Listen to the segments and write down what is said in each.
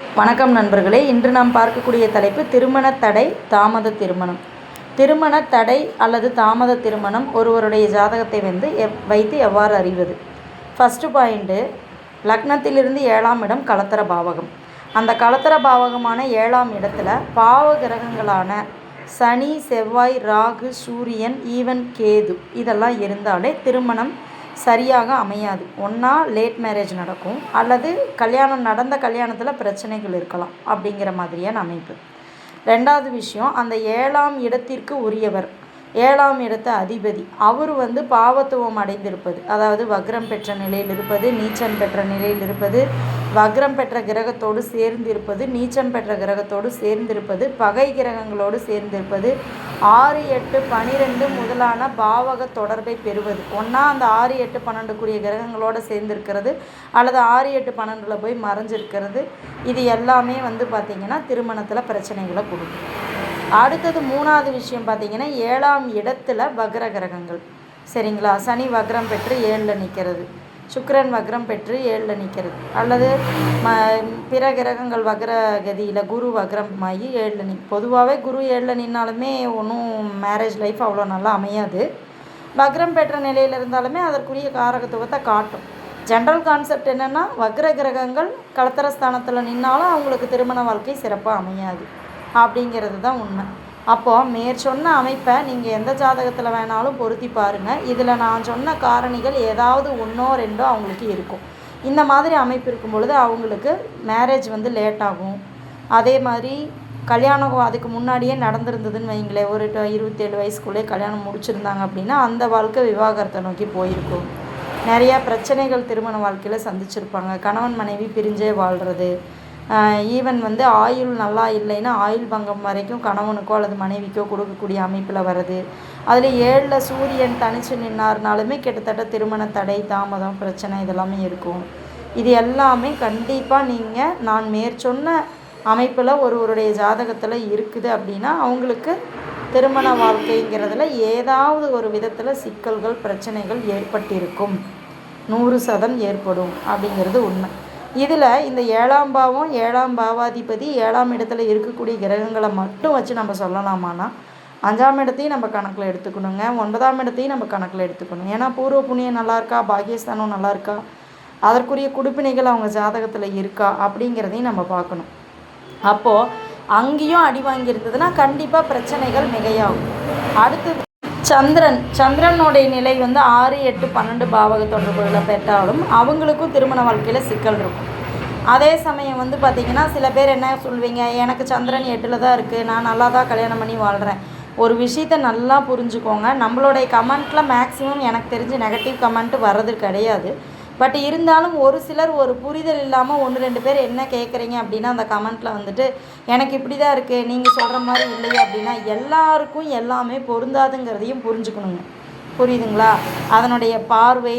வணக்கம் நண்பர்களே, இன்று நாம் பார்க்கக்கூடிய தலைப்பு திருமண தடை, தாமத திருமணம். திருமண தடை அல்லது தாமத திருமணம் ஒருவருடைய ஜாதகத்தை வைத்து எவ்வாறு அறிவது? ஃபஸ்ட்டு பாயிண்ட்டு, லக்னத்திலிருந்து 7ஆம் இடம் கலத்தர பாவகம். அந்த கலத்தர பாவகமான 7ஆம் இடத்துல பாவ கிரகங்களான சனி, செவ்வாய், ராகு, சூரியன், ஈவன் கேது இதெல்லாம் இருந்தாலே திருமணம் சரியாக அமையாது. ஒன்றா லேட் மேரேஜ் நடக்கும், அல்லது நடந்த கல்யாணத்தில் பிரச்சனைகள் இருக்கலாம். அப்படிங்கிற மாதிரியான அமைப்பு. ரெண்டாவது விஷயம், அந்த 7ஆம் இடத்திற்கு உரியவர், 7ஆம் இடத்து அதிபதி, அவர் பாவத்துவம் அடைந்திருப்பது, அதாவது வக்ரம் பெற்ற நிலையில் இருப்பது, நீச்சம் பெற்ற நிலையில் இருப்பது, வக்ரம் பெற்ற கிரகத்தோடு சேர்ந்திருப்பது, நீச்சம் பெற்ற கிரகத்தோடு சேர்ந்திருப்பது, பகை கிரகங்களோடு சேர்ந்திருப்பது, 6, 8, 12 முதலான பாவக தொடர்பை பெறுவது. ஒன்றா அந்த 6, 8, 12 கிரகங்களோடு சேர்ந்திருக்கிறது, அல்லது 6, 8, 12 போய் மறைஞ்சிருக்கிறது. இது எல்லாமே பார்த்திங்கன்னா திருமணத்தில் பிரச்சனைகளை கொடுக்கும். அடுத்தது 3வது விஷயம் பார்த்திங்கன்னா, 7ஆம் இடத்துல வக்ர கிரகங்கள். சரிங்களா? சனி வக்ரம் பெற்று 7ல் நிற்கிறது, சுக்கிரன் வக்ரம் பெற்று 7ல் நிற்கிறது, அல்லது பிற கிரகங்கள் வக்ர கதியில் குரு வக்ரம் ஆகி 7ல் பொதுவாகவே குரு 7ல் நின்னாலுமே ஒன்றும் மேரேஜ் லைஃப் அவ்வளோ நல்லா அமையாது. வக்ரம் பெற்ற நிலையில் இருந்தாலுமே அதற்குரிய காரகத்துவத்தை காட்டும். ஜென்ரல் கான்செப்ட் என்னென்னா, வக்ர கிரகங்கள் கலத்தரஸ்தானத்தில் நின்னாலும் அவங்களுக்கு திருமண வாழ்க்கை சிறப்பாக அமையாது அப்படிங்கிறது தான் உண்மை. அப்போது மேற்சொன்ன அமைப்பை நீங்கள் எந்த ஜாதகத்தில் வேணாலும் பொருத்தி பாருங்கள். இதில் நான் சொன்ன காரணிகள் ஏதாவது 1, 2 அவங்களுக்கு இருக்கும். இந்த மாதிரி அமைப்பு இருக்கும் பொழுது அவங்களுக்கு மேரேஜ் லேட் ஆகும். அதே மாதிரி கல்யாணம் அதுக்கு முன்னாடியே நடந்திருந்ததுன்னு வைங்களேன், ஒரு 27 வயசுக்குள்ளே கல்யாணம் முடிச்சிருந்தாங்க அப்படின்னா அந்த வாழ்க்கை விவாகரத்தை நோக்கி போயிருக்கும். நிறையா பிரச்சனைகள் திருமண வாழ்க்கையில் சந்திச்சிருப்பாங்க. கணவன் மனைவி பிரிஞ்சே வாழ்கிறது, ஈவன் ஆயுள் நல்லா இல்லைன்னா ஆயுள் பங்கம் வரைக்கும் கணவனுக்கோ அல்லது மனைவிக்கோ கொடுக்கக்கூடிய அமைப்பில் வருது. அதில் 7ல் சூரியன் தனித்து நின்னார்னாலுமே கிட்டத்தட்ட திருமண தடை, தாமதம், பிரச்சனை இதெல்லாமே இருக்கும். இது எல்லாமே கண்டிப்பாக நீங்கள் நான் மேற்சொன்ன அமைப்பில் ஒருவருடைய ஜாதகத்தில் இருக்குது அப்படின்னா அவங்களுக்கு திருமண வாழ்க்கைங்கிறதுல ஏதாவது ஒரு விதத்தில் சிக்கல்கள், பிரச்சனைகள் ஏற்பட்டிருக்கும். 100% ஏற்படும் அப்படிங்கிறது உண்மை. இதில் இந்த 7ஆம் பாவம், 7ஆம் பாவாதிபதி, 7ஆம் இடத்துல இருக்கக்கூடிய கிரகங்களை மட்டும் வச்சு நம்ம சொல்லலாமான்னா 5ஆம் இடத்தையும் நம்ம கணக்கில் எடுத்துக்கணுங்க, 9ஆம் இடத்தையும் நம்ம கணக்கில் எடுத்துக்கணும். ஏன்னா பூர்வ புண்ணியம் நல்லா இருக்கா, பாக்கியஸ்தானம் நல்லா இருக்கா, அதற்குரிய குடுப்பினைகள் அவங்க ஜாதகத்தில் இருக்கா அப்படிங்கிறதையும் நம்ம பார்க்கணும். அப்போது அங்கேயும் அடி வாங்கியிருந்ததுன்னா கண்டிப்பாக பிரச்சனைகள் மிகையாகும். அடுத்தது சந்திரனுடைய நிலை 6, 8, 12 பாவக தொடர்புகளை பெற்றாலும் அவங்களுக்கும் திருமண வாழ்க்கையில் சிக்கல் இருக்கும். அதே சமயம் பார்த்திங்கன்னா சில பேர் என்ன சொல்வீங்க, எனக்கு சந்திரன் 8ல் தான் இருக்குது, நான் நல்லா தான் கல்யாணம் பண்ணி வாழ்கிறேன். ஒரு விஷயத்தை நல்லா புரிஞ்சுக்கோங்க, நம்மளுடைய கமெண்ட்டில் மேக்ஸிமம் எனக்கு தெரிஞ்சு நெகட்டிவ் கமெண்ட் வர்றது கிடையாது. பட் இருந்தாலும் ஒரு சிலர் ஒரு புரிதல் இல்லாமல் 1, 2 பேர் என்ன கேட்குறீங்க அப்படின்னா அந்த கமெண்ட்டில் எனக்கு இப்படி தான் இருக்குது, நீங்கள் சொல்கிற மாதிரி இல்லையா அப்படின்னா எல்லாருக்கும் எல்லாமே பொருந்தாதுங்கிறதையும் புரிஞ்சுக்கணுங்க. புரியுதுங்களா? அதனுடைய பார்வை,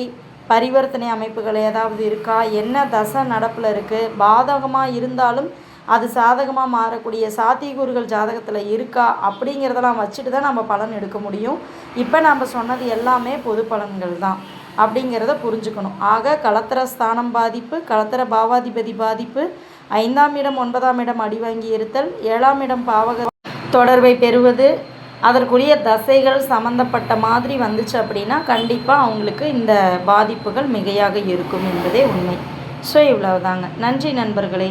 பரிவர்த்தனை அமைப்புகள் ஏதாவது இருக்கா, என்ன தசை நடப்பில் இருக்குது, பாதகமாக இருந்தாலும் அது சாதகமாக மாறக்கூடிய சாத்தியக்கூறுகள் ஜாதகத்தில் இருக்கா அப்படிங்கிறதெல்லாம் வச்சுட்டு தான் நம்ம பலன் எடுக்க முடியும். இப்போ நம்ம சொன்னது எல்லாமே பொது பலன்கள் தான் அப்படிங்கிறத புரிஞ்சுக்கணும். ஆக கலத்தர ஸ்தானம் பாதிப்பு, கலத்தர பாவாதிபதி பாதிப்பு, 5ஆம் இடம் 9ஆம் இடம் அடி வாங்கி இருத்தல், 7ஆம் இடம் பாவக தொடர்பை பெறுவது, அதற்குரிய தசைகள் சம்மந்தப்பட்ட மாதிரி வந்துச்சு அப்படின்னா கண்டிப்பாக அவங்களுக்கு இந்த பாதிப்புகள் மிகையாக இருக்கும் என்பதே உண்மை. ஸோ இவ்வளவுதாங்க. நன்றி நண்பர்களே.